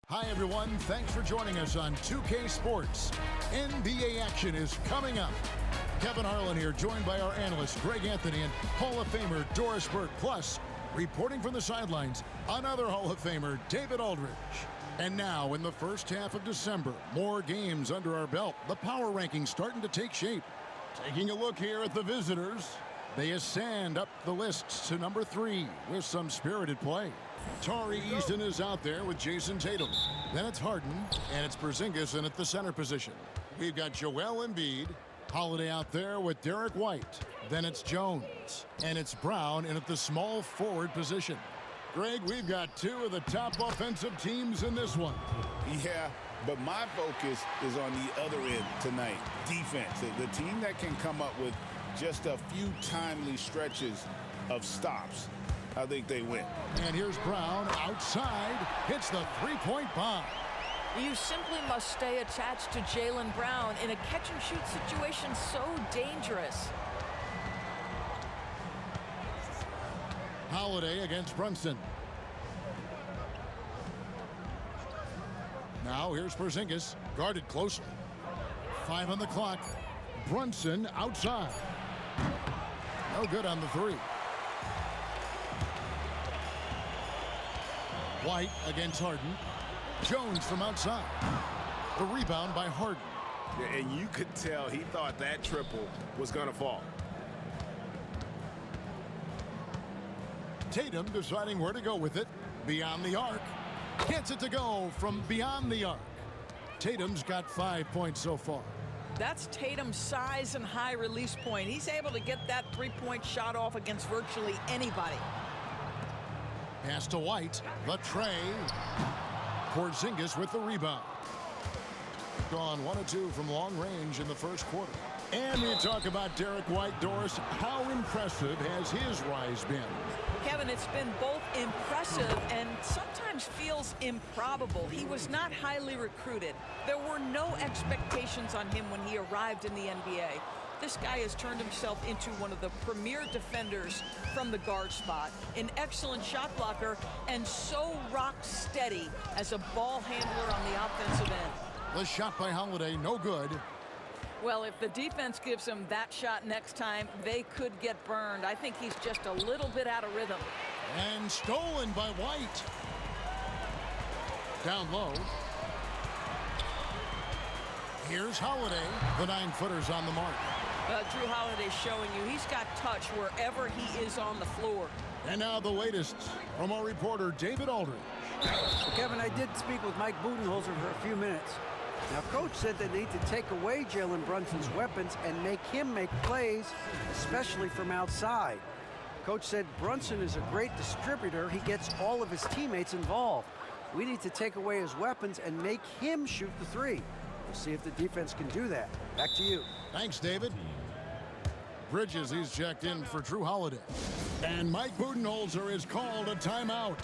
Hi, everyone. Thanks for joining us on 2K Sports. NBA action is coming up. Kevin Harlan here, joined by our analyst, Greg Anthony, and Hall of Famer Doris Burke. Plus, reporting from the sidelines, another Hall of Famer, David Aldridge. And now, in the first half of December, more games under our belt. The power rankings starting to take shape. Taking a look here at the visitors, they ascend up the lists to number 3 with some spirited play. Tari Eason is out there with Jason Tatum. Then it's Harden, and it's Porzingis in at the center position. We've got Joel Embiid, Holiday out there with Derek White. Then it's Jones, and it's Brown in at the small forward position. Greg, we've got 2 of the top offensive teams in this one. Yeah, but my focus is on the other end tonight, defense. The team that can come up with just a few timely stretches of stops, I think they win. And here's Brown outside, hits the three-point bomb. You simply must stay attached to Jaylen Brown in a catch-and-shoot situation so dangerous. Holiday against Brunson. Now here's Porzingis, guarded closely. 5 on the clock. Brunson outside. No good on the 3. White against Harden. Jones from outside. The rebound by Harden. Yeah, and you could tell he thought that triple was going to fall. Tatum deciding where to go with it. Beyond the arc. Gets it to go from beyond the arc. Tatum's got 5 points so far. That's Tatum's size and high release point. He's able to get that three-point shot off against virtually anybody. Pass to White. The tray. Porzingis with the rebound. Gone 1 of 2 from long range in the first quarter. And we talk about Derek White. Doris, how impressive has his rise been? Kevin, it's been both impressive and sometimes feels improbable. He was not highly recruited. There were no expectations on him when he arrived in the NBA. This guy has turned himself into one of the premier defenders from the guard spot, an excellent shot blocker, and so rock steady as a ball handler on the offensive end. The shot by Holiday, no good. Well, if the defense gives him that shot next time, they could get burned. I think he's just a little bit out of rhythm. And stolen by White. Down low. Here's Holiday. The 9-footer's on the mark. Drew Holiday showing you he's got touch wherever he is on the floor. And now the latest from our reporter, David Aldridge. Well, Kevin, I did speak with Mike Budenholzer for a few minutes. Now, Coach said they need to take away Jalen Brunson's weapons and make him make plays, especially from outside. Coach said Brunson is a great distributor. He gets all of his teammates involved. We need to take away his weapons and make him shoot the 3. We'll see if the defense can do that. Back to you. Thanks, David. Bridges, he's checked in for Drew Holiday. And Mike Budenholzer has called a timeout.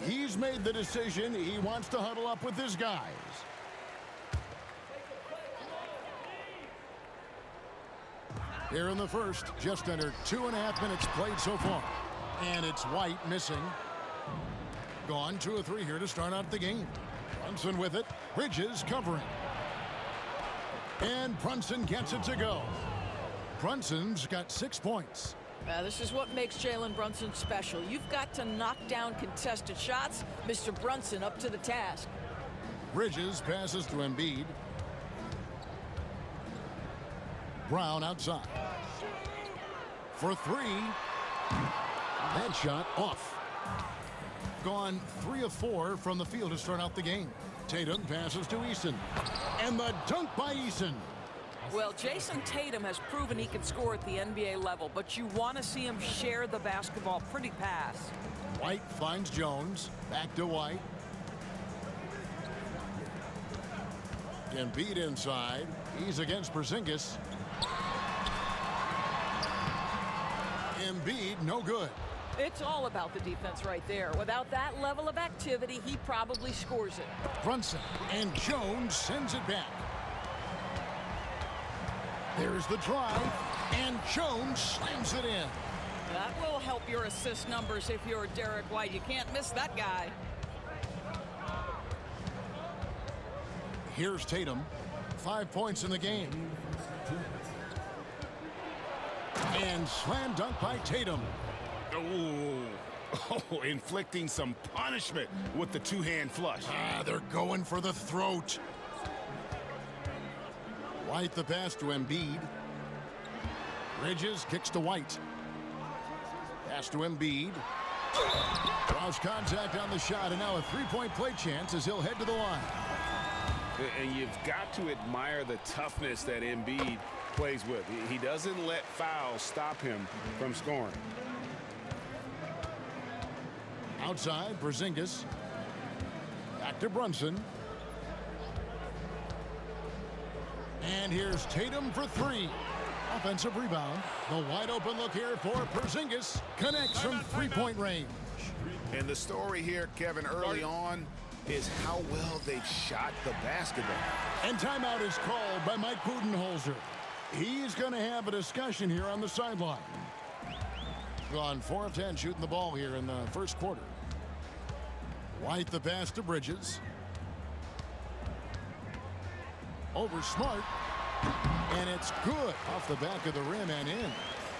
He's made the decision. He wants to huddle up with his guys. Here in the first, just under 2.5 minutes played so far. And it's White missing. Gone 2 of 3 here to start out the game. Brunson with it. Bridges covering. And Brunson gets it to go. Brunson's got 6 points. This is what makes Jalen Brunson special. You've got to knock down contested shots. Mr. Brunson up to the task. Bridges passes to Embiid. Brown outside. For 3. That shot off. Gone 3 of 4 from the field to start out the game. Tatum passes to Eason. And the dunk by Eason. Well, Jason Tatum has proven he can score at the NBA level, but you want to see him share the basketball pretty pass. White finds Jones. Back to White. Embiid inside. He's against Porzingis. Embiid, no good. It's all about the defense right there. Without that level of activity, he probably scores it. Brunson, and Jones sends it back. There's the drive, and Jones slams it in. That will help your assist numbers if you're Derek White. You can't miss that guy. Here's Tatum. 5 points in the game. And slam dunk by Tatum. Oh, inflicting some punishment with the two-hand flush. They're going for the throat. White the pass to Embiid. Bridges kicks to White. Pass to Embiid. Draws contact on the shot, and now a three-point play chance as he'll head to the line. And you've got to admire the toughness that Embiid plays with. He doesn't let fouls stop him from scoring. Outside, Porzingis. Back to Brunson. And here's Tatum for three. Offensive rebound. The wide open look here for Porzingis. Connects from three-point range. And the story here, Kevin, early on is how well they've shot the basketball. And timeout is called by Mike Budenholzer. He's going to have a discussion here on the sideline. Gone 4 of 10 shooting the ball here in the first quarter. White the pass to Bridges. Over Smart. And it's good off the back of the rim and in.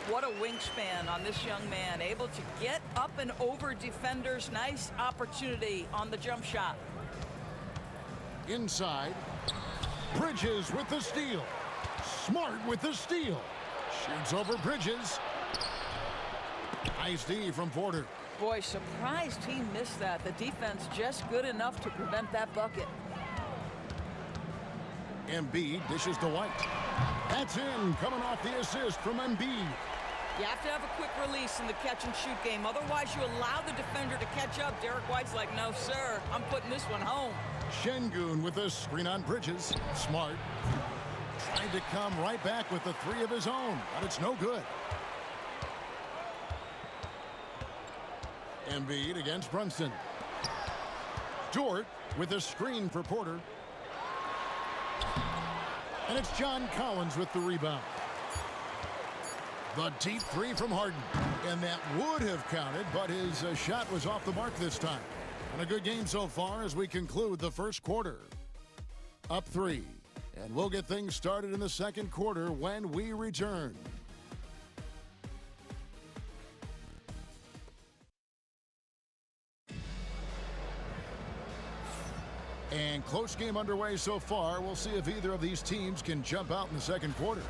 What a wingspan on this young man. Able to get up and over defenders. Nice opportunity on the jump shot. Inside. Bridges with the steal. Smart with the steal. Shoots over Bridges. Nice D from Porter. Boy, surprised he missed that. The defense just good enough to prevent that bucket. Embiid dishes to White. That's in, coming off the assist from Embiid. You have to have a quick release in the catch-and-shoot game. Otherwise, you allow the defender to catch up. Derek White's like, no, sir. I'm putting this one home. Şengün with a screen on Bridges. Smart. Trying to come right back with the three of his own, but it's no good. Embiid against Brunson. Dort with a screen for Porter. And it's John Collins with the rebound. The deep three from Harden. And that would have counted, but his shot was off the mark this time. And a good game so far as we conclude the first quarter. Up 3. And we'll get things started in the second quarter when we return. And close game underway so far. We'll see if either of these teams can jump out in the second quarter.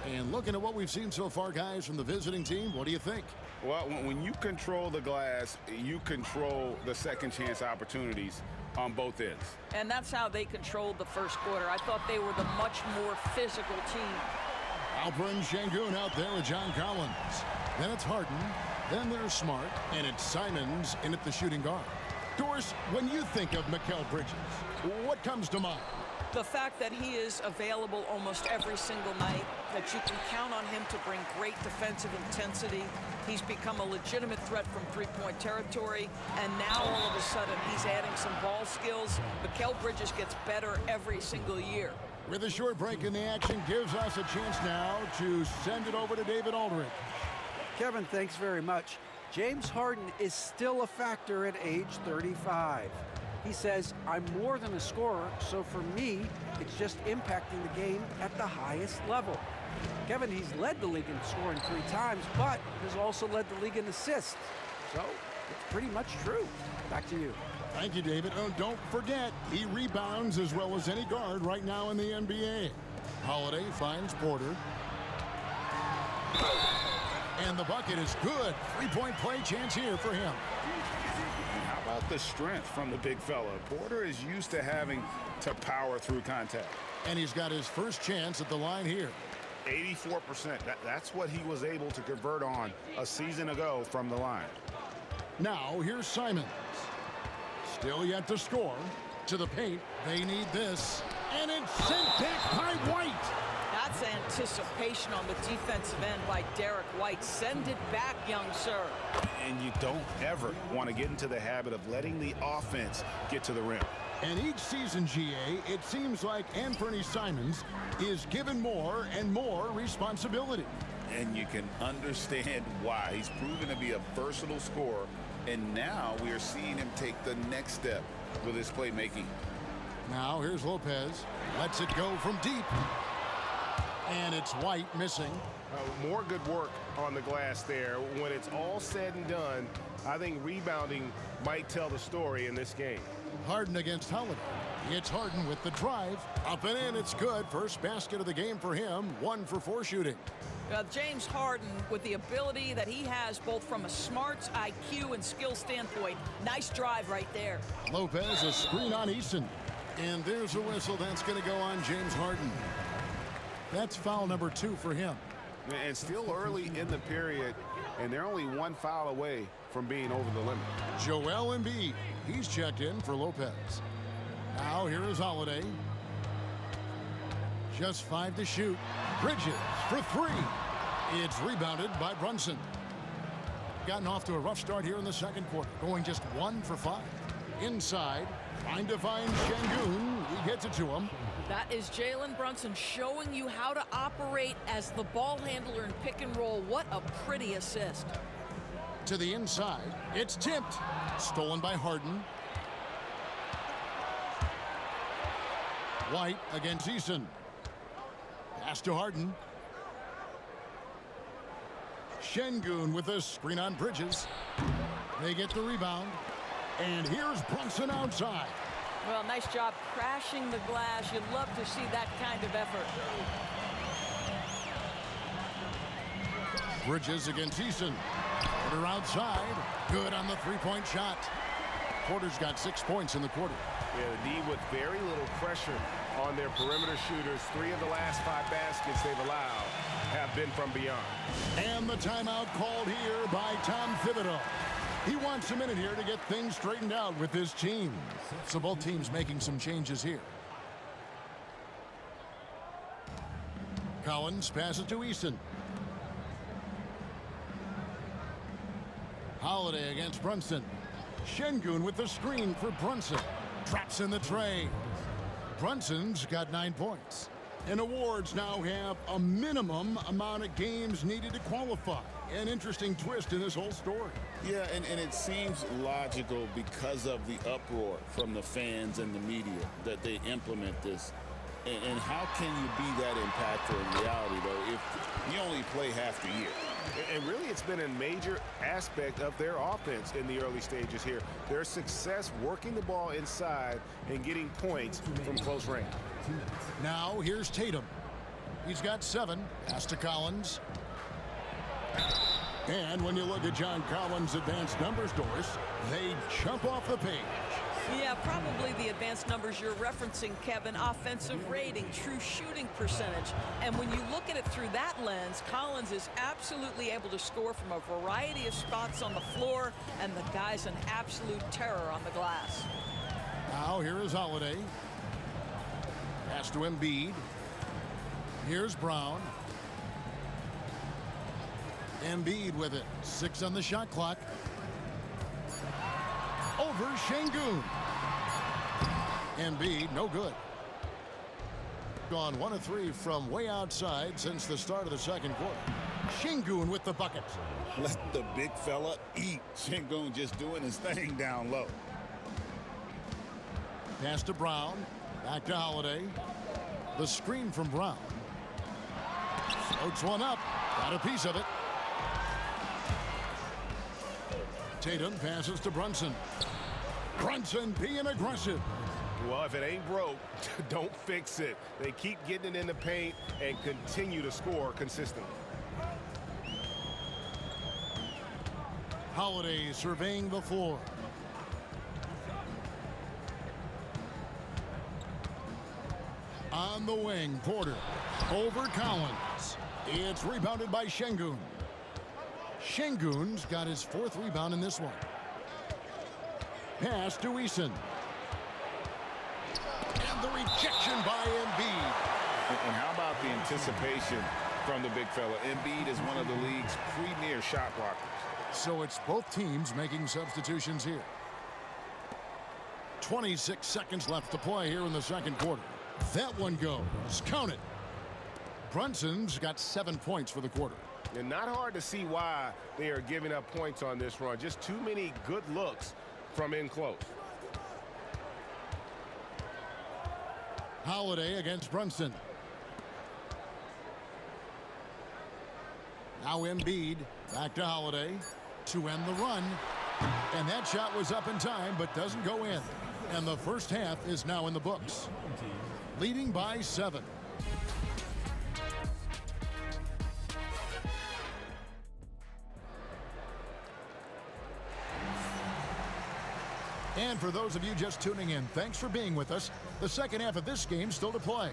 And looking at what we've seen so far, guys, from the visiting team, what do you think? Well, when you control the glass, you control the second chance opportunities on both ends. And that's how they controlled the first quarter. I thought they were the much more physical team. Alperen Şengün out there with John Collins. Then it's Harden. Then there's Smart. And it's Simons in at the shooting guard. Doris, when you think of Mikal Bridges, what comes to mind? The fact that he is available almost every single night, that you can count on him to bring great defensive intensity. He's become a legitimate threat from three-point territory, and now all of a sudden he's adding some ball skills. Mikal Bridges gets better every single year. With a short break in the action, gives us a chance now to send it over to David Aldridge. Kevin, thanks very much. James Harden is still a factor at age 35. He says, I'm more than a scorer, so for me, it's just impacting the game at the highest level. Kevin, he's led the league in scoring 3 times, but has also led the league in assists. So it's pretty much true. Back to you. Thank you, David. Oh, don't forget, he rebounds as well as any guard right now in the NBA. Holiday finds Porter. And the bucket is good. 3-point play chance here for him. How about the strength from the big fella? Porter is used to having to power through contact. And he's got his first chance at the line here. 84%. That's what he was able to convert on a season ago from the line. Now here's Simons. Still yet to score. To the paint. They need this. And it's sent back by White. That's anticipation on the defensive end by Derek White. Send it back, young sir. And you don't ever want to get into the habit of letting the offense get to the rim. And each season, GA, it seems like Anthony Simons is given more and more responsibility. And you can understand why. He's proven to be a versatile scorer, and now we are seeing him take the next step with his playmaking. Now here's Lopez. Lets it go from deep. And it's White missing. More good work on the glass there. When it's all said and done, I think rebounding might tell the story in this game. Harden against Holiday. It's Harden with the drive. Up and in, it's good. First basket of the game for him. 1 for 4 shooting. James Harden, with the ability that he has both from a smarts, IQ, and skill standpoint, nice drive right there. Lopez, a screen on Easton. And there's a whistle. That's going to go on James Harden. That's foul number 2 for him. And still early in the period, and they're only 1 foul away from being over the limit. Joel Embiid, he's checked in for Lopez. Now here is Holiday. Just 5 to shoot. Bridges for 3. It's rebounded by Brunson. Gotten off to a rough start here in the second quarter, going just 1 for 5. Inside, trying to find Şengün. He gets it to him. That is Jalen Brunson showing you how to operate as the ball handler in pick and roll. What a pretty assist. To the inside, it's tipped. Stolen by Harden. White against Eason. Pass to Harden. Şengün with a screen on Bridges. They get the rebound. And here's Brunson outside. Well, nice job crashing the glass. You'd love to see that kind of effort. Bridges against Eason. Porter outside. Good on the three-point shot. Porter's got 6 points in the quarter. Yeah, the D with very little pressure on their perimeter shooters. 3 of the last 5 baskets they've allowed have been from beyond. And the timeout called here by Tom Thibodeau. He wants a minute here to get things straightened out with his team. So both teams making some changes here. Collins passes to Easton. Holiday against Brunson. Şengün with the screen for Brunson. Traps in the tray. Brunson's got 9 points. And awards now have a minimum amount of games needed to qualify. An interesting twist in this whole story. Yeah, and it seems logical because of the uproar from the fans and the media that they implement this. And how can you be that impactful in reality, though, if you only play half the year? And really, it's been a major aspect of their offense in the early stages here. Their success working the ball inside and getting points from close range. Now here's Tatum. He's got 7. Pass to Collins. And when you look at John Collins' advanced numbers, Doris, they jump off the page. Yeah, probably the advanced numbers you're referencing, Kevin. Offensive rating, true shooting percentage. And when you look at it through that lens, Collins is absolutely able to score from a variety of spots on the floor, and the guy's an absolute terror on the glass. Now here is Holiday. Pass to Embiid. Here's Brown. Embiid with it. 6 on the shot clock. Over Şengün. Embiid, no good. Gone 1 of 3 from way outside since the start of the second quarter. Şengün with the bucket. Let the big fella eat. Şengün just doing his thing down low. Pass to Brown. Back to Holiday. The screen from Brown. Floats one up. Got a piece of it. Tatum passes to Brunson. Brunson being aggressive. Well, if it ain't broke, don't fix it. They keep getting it in the paint and continue to score consistently. Holiday surveying the floor. On the wing, Porter. Over Collins. It's rebounded by Şengün. Şengün's got his 4th rebound in this one. Pass to Eason. And the rejection by Embiid. And how about the anticipation from the big fella? Embiid is one of the league's premier shot blockers. So it's both teams making substitutions here. 26 seconds left to play here in the second quarter. That one goes. Count it. Brunson's got 7 points for the quarter. And not hard to see why they are giving up points on this run. Just too many good looks from in close. Holiday against Brunson. Now Embiid, back to Holiday to end the run. And that shot was up in time, but doesn't go in. And the first half is now in the books. Leading by 7. And for those of you just tuning in, thanks for being with us. The second half of this game still to play.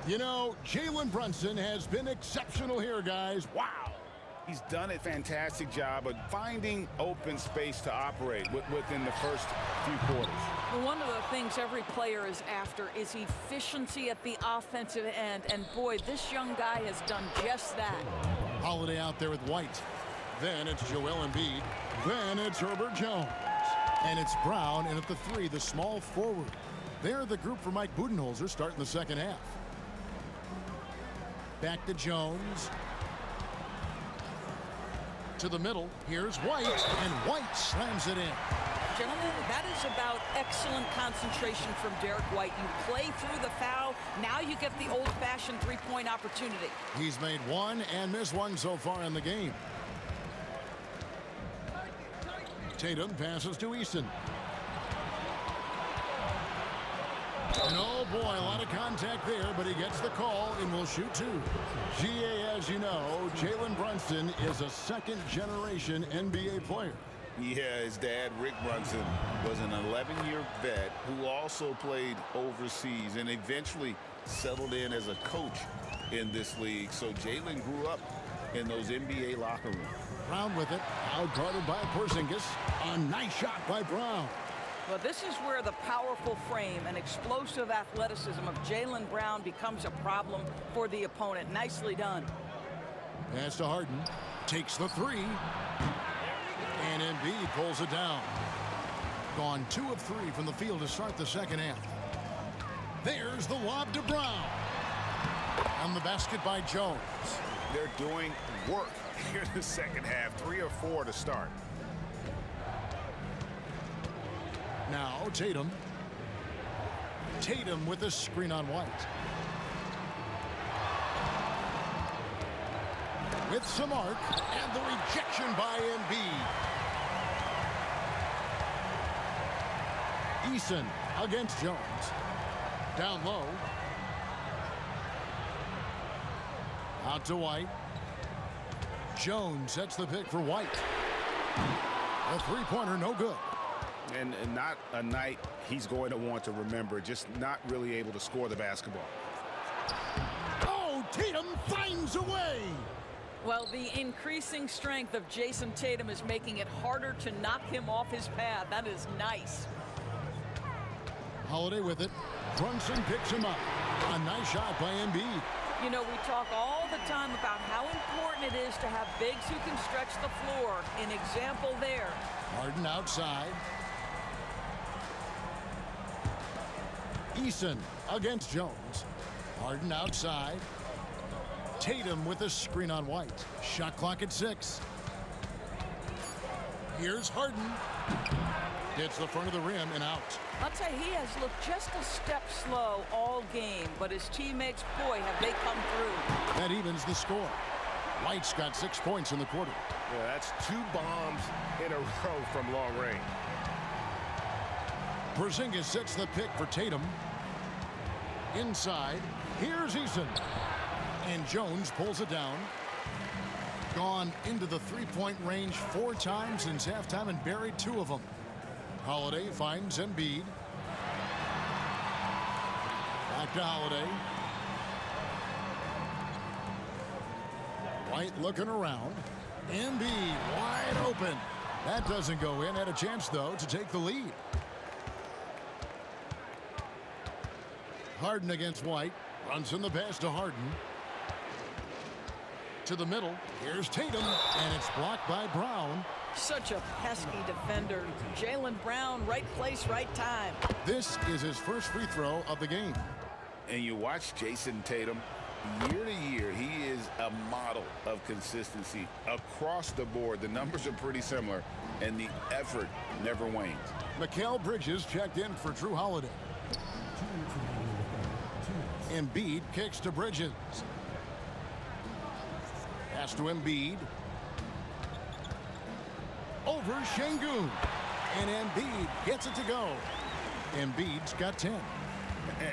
You know, Jalen Brunson has been exceptional here, guys. Wow. He's done a fantastic job of finding open space to operate within the first few quarters. Well, one of the things every player is after is efficiency at the offensive end. And boy, this young guy has done just that. Holiday out there with White. Then it's Joel Embiid. Then it's Herbert Jones. And it's Brown in at the 3, the small forward. They're the group for Mike Budenholzer starting the second half. Back to Jones. To the middle. Here's White. And White slams it in. Gentlemen, that is about excellent concentration from Derek White. You play through the foul. Now you get the old-fashioned three-point opportunity. He's made one and missed one so far in the game. Tatum passes to Easton. And oh boy, a lot of contact there, but he gets the call and will shoot 2. GA, as you know, Jalen Brunson is a second-generation NBA player. Yeah, his dad, Rick Brunson, was an 11-year vet who also played overseas and eventually settled in as a coach in this league. So Jalen grew up in those NBA locker rooms. Brown with it, out guarded by Porzingis. A nice shot by Brown. Well, this is where the powerful frame and explosive athleticism of Jaylen Brown becomes a problem for the opponent. Nicely done. Pass to Harden. Takes the 3. And Embiid pulls it down. Gone 2 of 3 from the field to start the second half. There's the lob to Brown. On the basket by Jones. They're doing work here in the second half. 3 or 4 to start. Now Tatum. Tatum with a screen on White. With some arc, and the rejection by Embiid. Eason against Jones. Down low. Out to White. Jones sets the pick for White. A three-pointer, no good. And not a night he's going to want to remember, just not really able to score the basketball. Oh, Tatum finds a way. Well, the increasing strength of Jason Tatum is making it harder to knock him off his path. That is nice. Holiday with it. Brunson picks him up. A nice shot by Embiid. You know, we talk all the time about how important it is to have bigs who can stretch the floor. An example there. Harden outside. Eason against Jones. Harden outside. Tatum with a screen on White. Shot clock at 6. Here's Harden. Hits the front of the rim and out. I'll tell you, he has looked just a step slow all game, but his teammates, boy, have they come through. That evens the score. White's got 6 points in the quarter. Yeah, that's 2 bombs in a row from long range. Porzingis sets the pick for Tatum. Inside, here's Eason. And Jones pulls it down. Gone into the three-point range 4 times since halftime and buried 2 of them. Holiday finds Embiid. Back to Holiday. White looking around. Embiid wide open. That doesn't go in. Had a chance, though, to take the lead. Harden against White. Runs in the pass to Harden. To the middle. Here's Tatum. And it's blocked by Brown. Such a pesky defender. Jaylen Brown, right place, right time. This is his first free throw of the game. And you watch Jason Tatum, year to year, he is a model of consistency across the board. The numbers are pretty similar, and the effort never wanes. Mikal Bridges checked in for Drew Holiday. Embiid kicks to Bridges. Pass to Embiid. Over Şengün. And Embiid gets it to go. Embiid's got 10.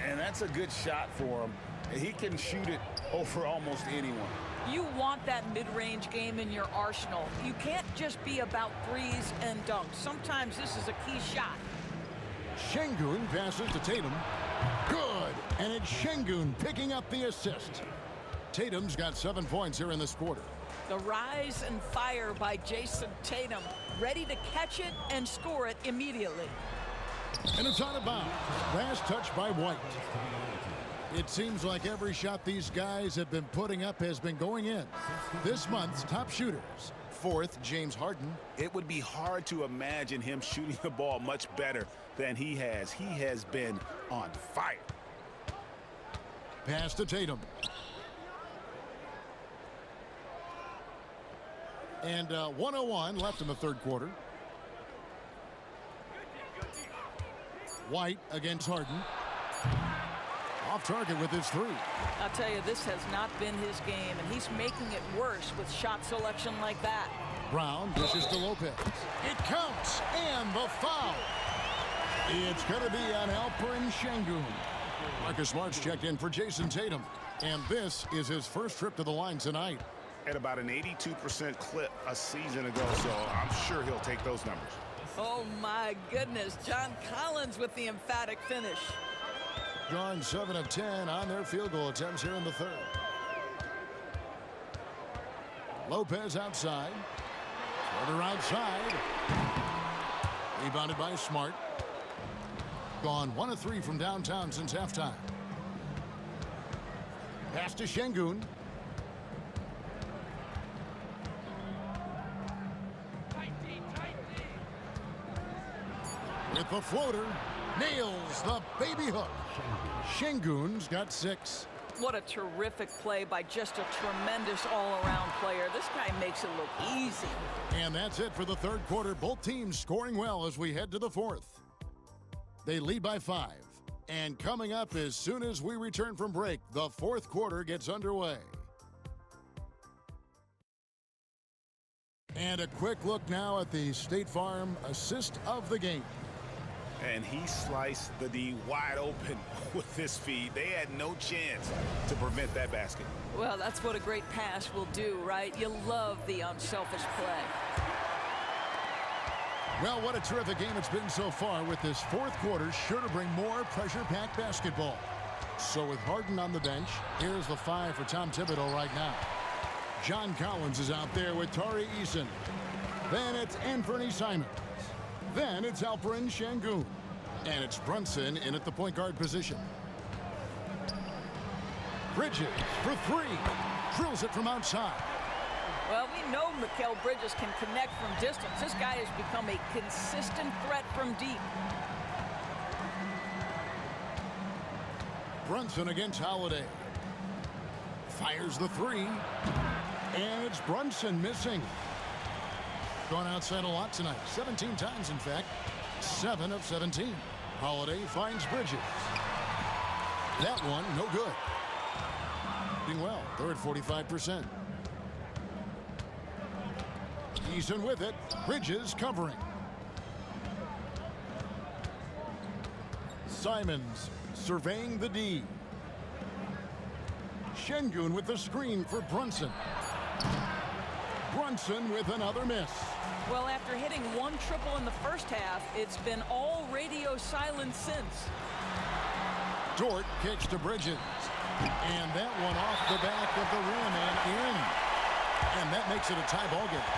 And that's a good shot for him. He can shoot it over almost anyone. You want that mid-range game in your arsenal. You can't just be about threes and dunks. Sometimes this is a key shot. Şengün passes to Tatum. Good. And it's Şengün picking up the assist. Tatum's got 7 points here in this quarter. The rise and fire by Jason Tatum, ready to catch it and score it immediately. And it's out of bounds. Last touch by White. It seems like every shot these guys have been putting up has been going in. This month's top shooters. 4th, James Harden. It would be hard to imagine him shooting the ball much better than he has. He has been on fire. Pass to Tatum. And 1:01 left in the third quarter. White against Harden. Off target with his 3. I'll tell you, this has not been his game, and he's making it worse with shot selection like that. Brown dishes to Lopez. It counts, and the foul. It's going to be on Alperen Şengün. Marcus Smart's checked in for Jason Tatum, and this is his first trip to the line tonight. At about an 82% clip a season ago, so I'm sure he'll take those numbers. Oh, my goodness. John Collins with the emphatic finish. Gone 7 of 10 on their field goal attempts here in the third. Lopez outside. Further outside. Rebounded by Smart. Gone 1 of 3 from downtown since halftime. Pass to Şengün. With the floater, nails the baby hook. Şengün's got 6. What a terrific play by just a tremendous all-around player. This guy makes it look easy. And that's it for the third quarter. Both teams scoring well as we head to the fourth. They lead by 5. And coming up as soon as we return from break, the fourth quarter gets underway. And a quick look now at the State Farm assist of the game. And he sliced the D wide open with his feet. They had no chance to prevent that basket. Well, that's what a great pass will do, right? You love the unselfish play. Well, what a terrific game it's been so far, with this fourth quarter sure to bring more pressure-packed basketball. So with Harden on the bench, here's the 5 for Tom Thibodeau right now. John Collins is out there with Tari Eason. Then it's Anthony Simons. Then it's Alperen Şengün. And it's Brunson in at the point guard position. Bridges for 3. Drills it from outside. Well, we know Mikal Bridges can connect from distance. This guy has become a consistent threat from deep. Brunson against Holiday. Fires the 3. And it's Brunson missing. Gone outside a lot tonight. 17 times, in fact. 7 of 17. Holiday finds Bridges. That one, no good. Doing well. They're at 45%. Eason with it. Bridges covering. Simons surveying the D. Şengün with the screen for Brunson. Brunson with another miss. Well, after hitting 1 triple in the first half, it's been all radio silence since. Dort kicks to Bridges. And that one off the back of the rim and in. And that makes it a tie ball game.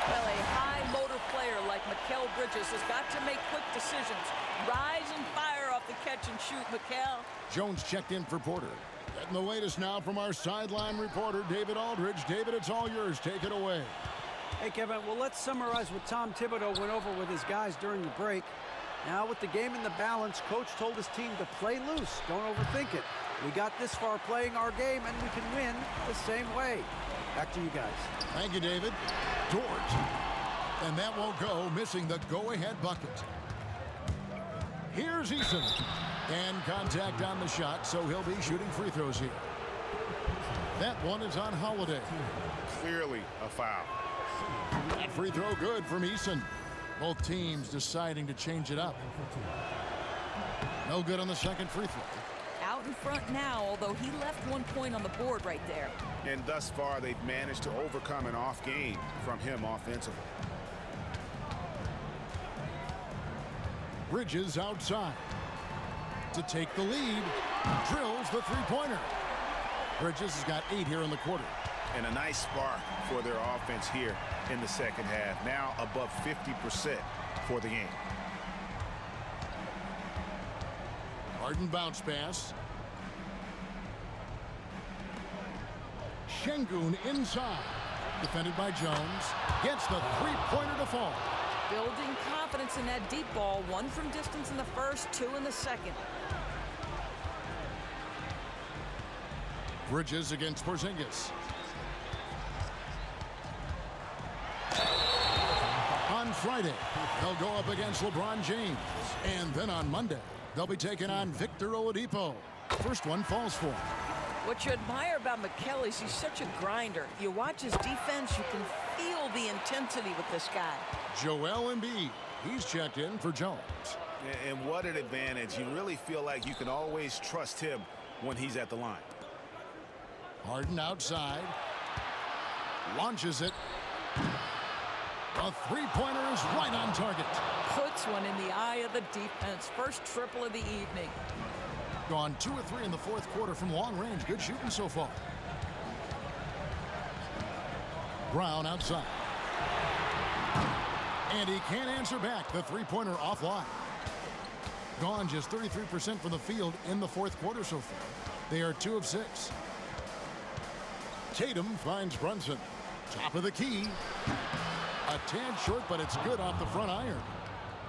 Well, a high motor player like Mikal Bridges has got to make quick decisions. Rise and fire off the catch and shoot, Mikal. Jones checked in for Porter. Getting the latest now from our sideline reporter, David Aldridge. David, it's all yours. Take it away. Hey, Kevin, well, let's summarize what Tom Thibodeau went over with his guys during the break. Now, with the game in the balance, Coach told his team to play loose. Don't overthink it. We got this far playing our game, and we can win the same way. Back to you guys. Thank you, David. Dort. And that won't go, missing the go-ahead bucket. Here's Eason. And contact on the shot, so he'll be shooting free throws here. That one is on Holiday. Clearly a foul. That free throw good from Eason. Both teams deciding to change it up. No good on the second free throw. Out in front now, although he left 1 point on the board right there. And thus far, they've managed to overcome an off game from him offensively. Bridges outside to take the lead. Drills the three-pointer. Bridges has got 8 here in the quarter. And a nice spark for their offense here in the second half. Now above 50% for the game. Harden bounce pass. Şengün inside. Defended by Jones. Gets the three-pointer to fall. Building confidence in that deep ball. 1 from distance in the first, 2 in the second. Bridges against Porzingis. On Friday, they'll go up against LeBron James. And then on Monday, they'll be taking on Victor Oladipo. First one falls for him. What you admire about Mikal is he's such a grinder. You watch his defense, you can feel the intensity with this guy. Joel Embiid, he's checked in for Jones. And what an advantage. You really feel like you can always trust him when he's at the line. Harden outside. Launches it. A three-pointer is right on target. Puts one in the eye of the defense. First triple of the evening. Gone 2 or 3 in the fourth quarter from long range. Good shooting so far. Brown outside. And he can't answer back. The three-pointer offline. Gone just 33% from the field in the fourth quarter so far. They are 2 of 6. Tatum finds Brunson. Top of the key. A tad short, but it's good off the front iron.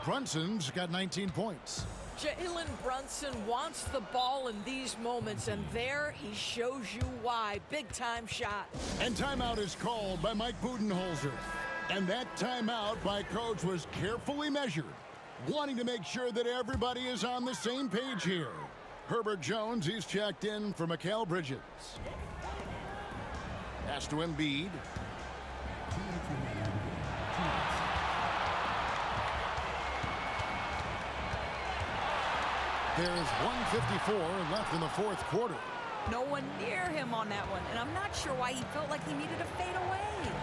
Brunson's got 19 points. Jalen Brunson wants the ball in these moments, and there he shows you why. Big-time shot. And timeout is called by Mike Budenholzer. And that timeout by Coach was carefully measured, wanting to make sure that everybody is on the same page here. Herbert Jones, he's checked in for Mikal Bridges. Pass to Embiid. There is 1:54 left in the fourth quarter. No one near him on that one, and I'm not sure why he felt like he needed to fade away.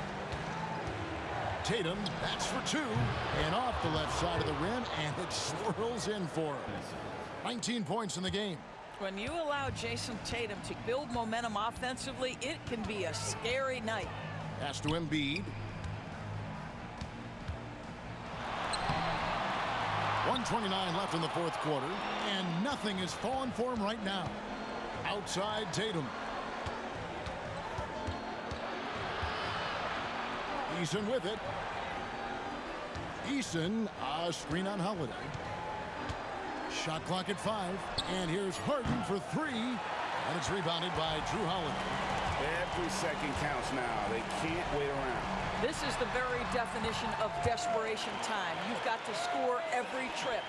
Tatum, that's for 2, and off the left side of the rim, and it swirls in for him. 19 points in the game. When you allow Jason Tatum to build momentum offensively, it can be a scary night. Pass to Embiid. 1:29 left in the fourth quarter, and nothing is falling for him right now. Outside Tatum. Eason with it. Eason, a screen on Holiday. Shot clock at 5, and here's Harden for 3, and it's rebounded by Drew Holiday. Every second counts now. They can't wait around. This is the very definition of desperation time. You've got to score every trip.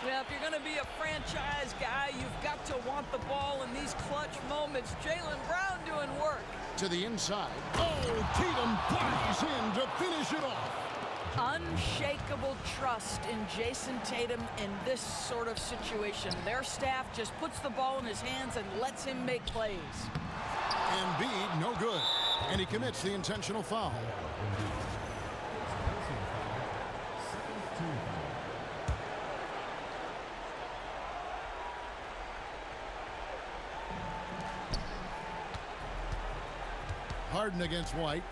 Now, if you're going to be a franchise guy, you've got to want the ball in these clutch moments. Jaylen Brown doing work. To the inside. Oh, Tatum flies in to finish it off. Unshakable trust in Jason Tatum in this sort of situation. Their staff just puts the ball in his hands and lets him make plays. Embiid, no good. And he commits the intentional foul. Harden against White.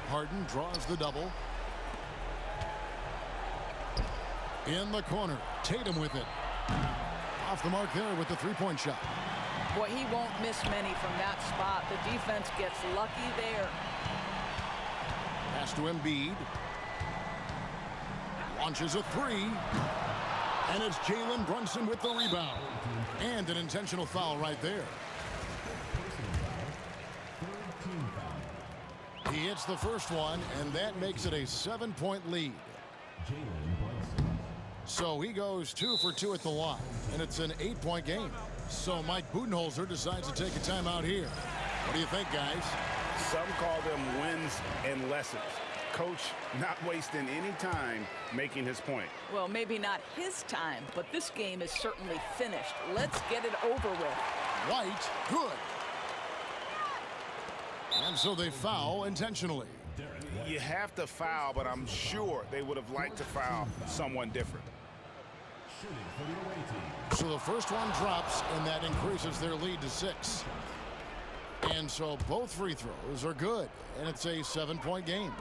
Harden draws the double. In the corner, Tatum with it. Off the mark there with the three-point shot. Boy, he won't miss many from that spot. The defense gets lucky there. Pass to Embiid. Launches a 3. And it's Jalen Brunson with the rebound. And an intentional foul right there. He hits the first one, and that makes it a 7-point lead. So he goes 2 for 2 at the line, and it's an 8-point game. So Mike Budenholzer decides to take a timeout here. What do you think, guys? Some call them wins and lessons. Coach not wasting any time making his point. Well, maybe not his time, but this game is certainly finished. Let's get it over with. White, good. And so they foul intentionally. You have to foul, but I'm sure they would have liked to foul someone different. So the first one drops, and that increases their lead to 6. And so both free throws are good, and it's a 7-point game.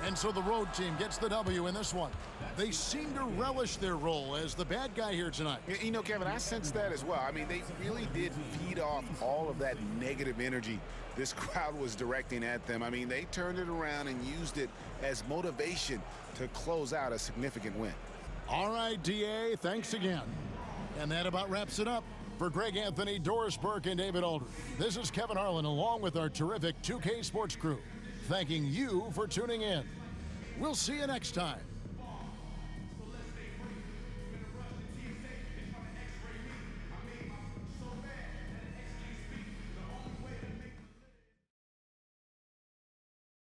And so the road team gets the W in this one. They seem to relish their role as the bad guy here tonight. You know, Kevin, I sense that as well. I mean, they really did feed off all of that negative energy this crowd was directing at them. I mean, they turned it around and used it as motivation to close out a significant win. All right, DA, thanks again. And that about wraps it up. For Greg Anthony, Doris Burke, and David Aldridge, this is Kevin Harlan along with our terrific 2K Sports crew, thanking you for tuning in. We'll see you next time.